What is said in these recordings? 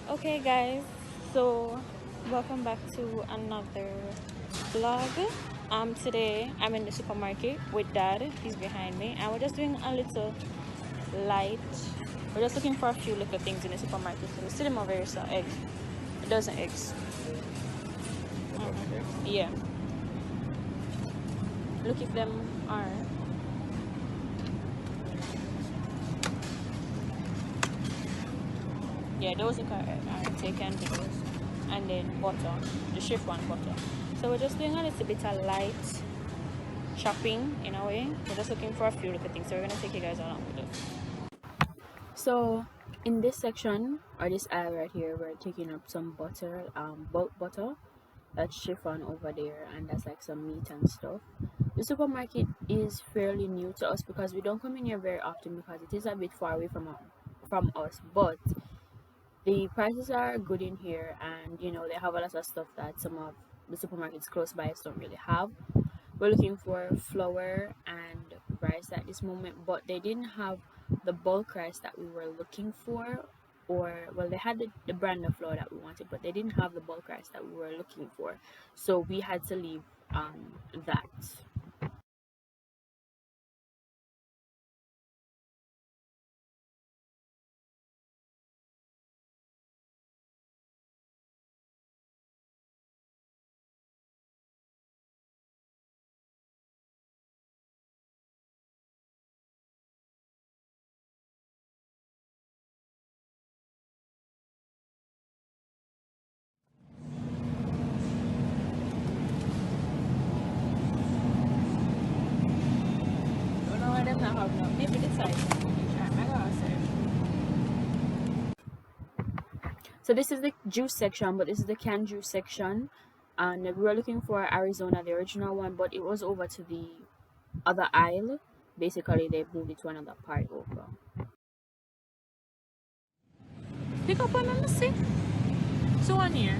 Okay, guys, so welcome back to another vlog. Today I'm in the supermarket with Dad. He's behind me, and we're just doing a little light. We're just looking for a few little things in the supermarket. So we see them over here, so eggs, a dozen eggs. Yeah, look if them are. Yeah, those are taken those, and then butter, the chiffon butter. So we're just doing a little bit of light shopping in a way. We're just looking for a few little things, so we're gonna take you guys along with us. So in this section or this aisle right here, we're taking up some butter, bulk butter. That's chiffon over there, and that's like some meat and stuff. The supermarket is fairly new to us because we don't come in here very often because it is a bit far away from us. But the prices are good in here, and they have a lot of stuff that some of the supermarkets close by don't really have. We're looking for flour and rice at this moment, but they didn't have the bulk rice that we were looking for, or well, they had the brand of flour that we wanted, but they didn't have the bulk rice that we were looking for, so we had to leave that. Don't know why them not have no. Maybe the size. I gotta say. So this is the juice section, but this is the canned juice section, and we were looking for Arizona, the original one, but it was over to the other aisle. Basically, they moved it to another part over. Pick up one, let me see. So one here.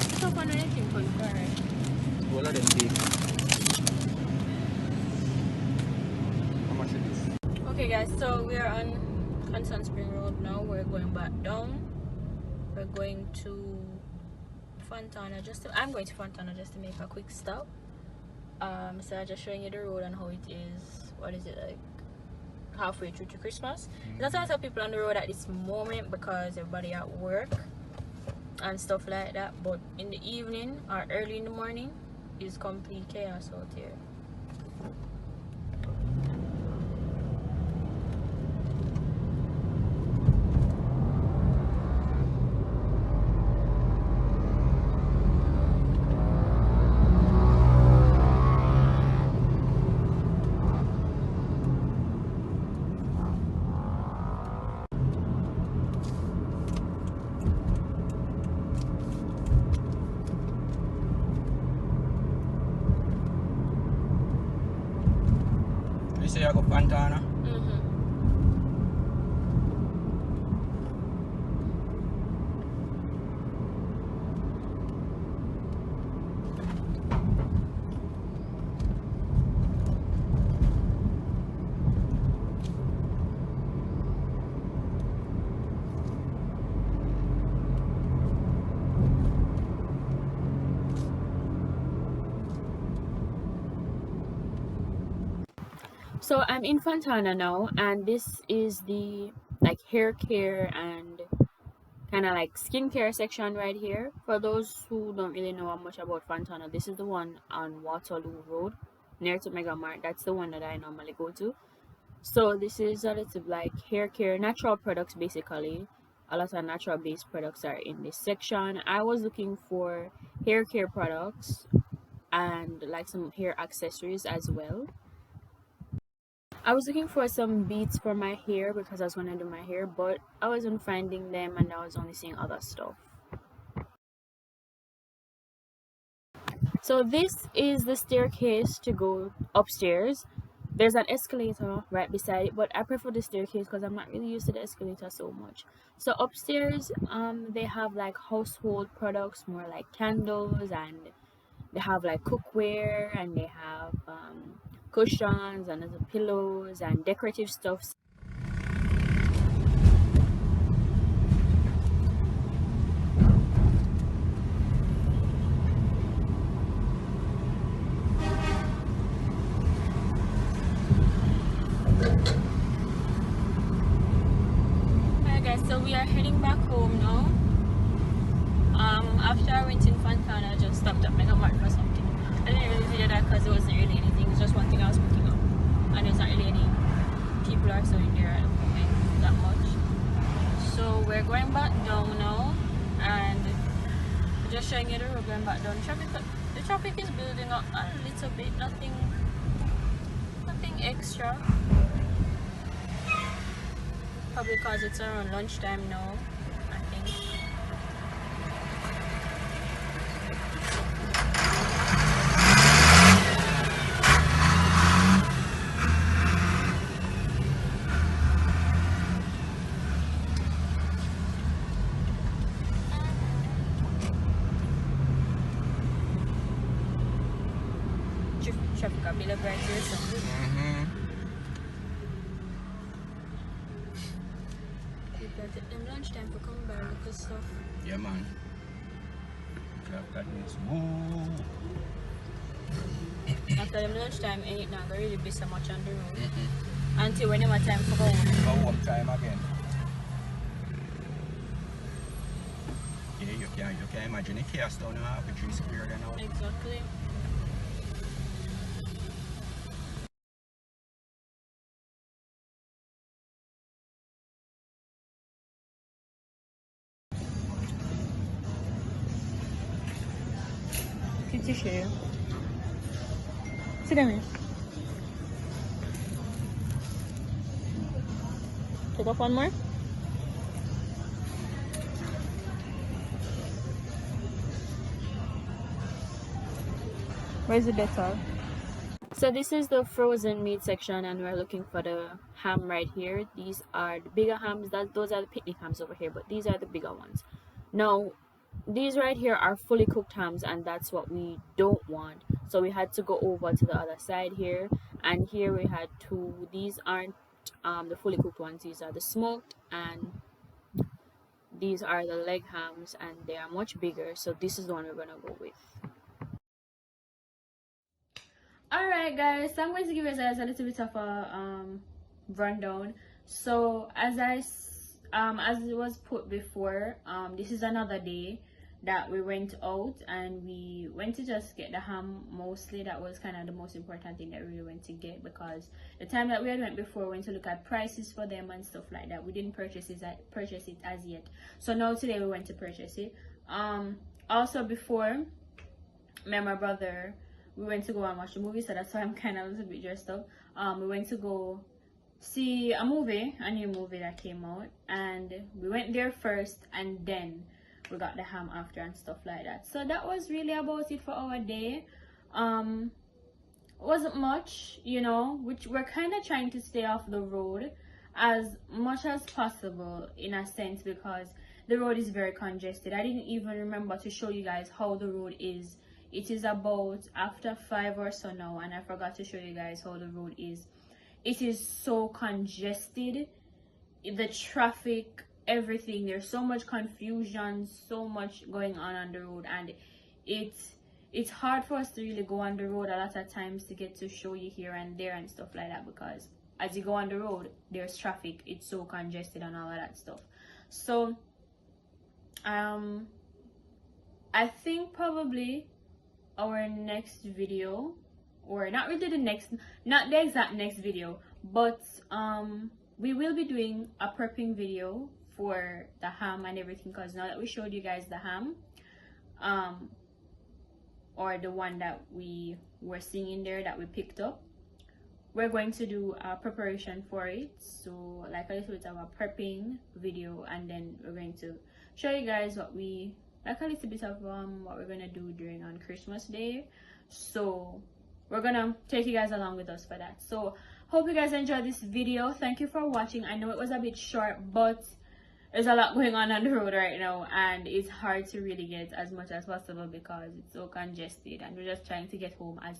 Pick up one anything for you, alright. All of them big. How much it is? Okay, guys, so we're on Constant Spring Road now. We're going back down. We're going to Fontana. I'm going to Fontana just to make a quick stop. So I'm just showing you the road and how it is. What is it like? Halfway through to Christmas. There's not a lot of people on the road at this moment because everybody at work and stuff like that, but in the evening or early in the morning is complete chaos out here. You say I go Fontana? So I'm in Fontana now, and this is the like hair care and kind of like skincare section right here. For those who don't really know much about Fontana, this is the one on Waterloo Road near to Mega Mart. That's the one that I normally go to. So this is a little like hair care, natural products basically. A lot of natural based products are in this section. I was looking for hair care products and like some hair accessories as well. I was looking for some beads for my hair because I was gonna do my hair, but I wasn't finding them and I was only seeing other stuff. So this is the staircase to go upstairs. There's an escalator right beside it, but I prefer the staircase because I'm not really used to the escalator so much. So upstairs, they have like household products, more like candles, and they have like cookware, and they have cushions and other pillows and decorative stuff. home now. After I went in Fontana, I just stopped at Mega Mart for something. I didn't really video that because it wasn't really anything. It was just one thing I was picking up, and there's not really any people are so in there at the moment that much. So we're going back down now, and just showing you the road going back down. The traffic is building up a little bit. Nothing extra. Probably because it's around lunchtime now, I think. Traffic a bit of right here, so. Take them lunchtime for come by look at stuff. Yeah, man. After them lunchtime, ain't not gonna really be so much on the road. Until whenever time for go home. Go home time again. Yeah, you can imagine the chaos down now with 3 Square then now. Exactly. Tissue. Sit down. Take off one more. Where's the Dettol? So this is the frozen meat section, and we're looking for the ham right here. These are the bigger hams. Those are the picnic hams over here, but these are the bigger ones. Now, these right here are fully cooked hams, and that's what we don't want. So we had to go over to the other side here, and here we had two. These aren't the fully cooked ones. These are the smoked, and these are the leg hams, and they are much bigger. So this is the one we're gonna go with. Alright guys, so I'm going to give you guys a little bit of a rundown. So as it was put before, this is another day that we went out, and we went to just get the ham. Mostly that was kind of the most important thing that we really went to get, because the time that we had went before, we went to look at prices for them and stuff like that. We didn't purchase it as yet, so now today we went to purchase it. Also before, me and my brother, we went to go and watch the movie, so that's why I'm kind of a little bit dressed up. We went to go see a new movie that came out, and we went there first, and then we got the ham after and stuff like that. So that was really about it for our day. Wasn't much, you know, which we're kind of trying to stay off the road as much as possible, in a sense, because the road is very congested. I didn't even remember to show you guys how the road is. It is about after 5 or so now, and I forgot to show you guys how the road is. It is so congested, the traffic, everything. There's so much confusion, so much going on the road, and it's hard for us to really go on the road a lot of times to get to show you here and there and stuff like that, because as you go on the road, there's traffic, it's so congested and all of that stuff. So I think probably our next video, or not really not the exact next video, but we will be doing a prepping video for the ham and everything, because now that we showed you guys the ham, or the one that we were seeing in there that we picked up, we're going to do a preparation for it. So like a little bit of a prepping video, and then we're going to show you guys what we like, a little bit of what we're gonna do during on Christmas Day. So we're gonna take you guys along with us for that. So hope you guys enjoyed this video. Thank you for watching. I know it was a bit short, but there's a lot going on the road right now, and it's hard to really get as much as possible because it's so congested, and we're just trying to get home as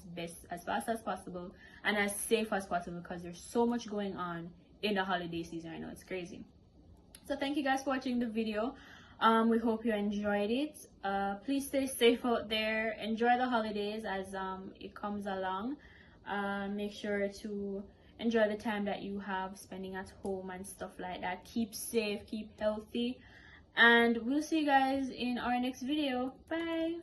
fast as possible and as safe as possible, because there's so much going on in the holiday season right now. It's crazy. So thank you guys for watching the video. We hope you enjoyed it. Please stay safe out there. Enjoy the holidays as it comes along. Make sure to enjoy the time that you have spending at home and stuff like that. Keep safe, keep healthy, and we'll see you guys in our next video. Bye.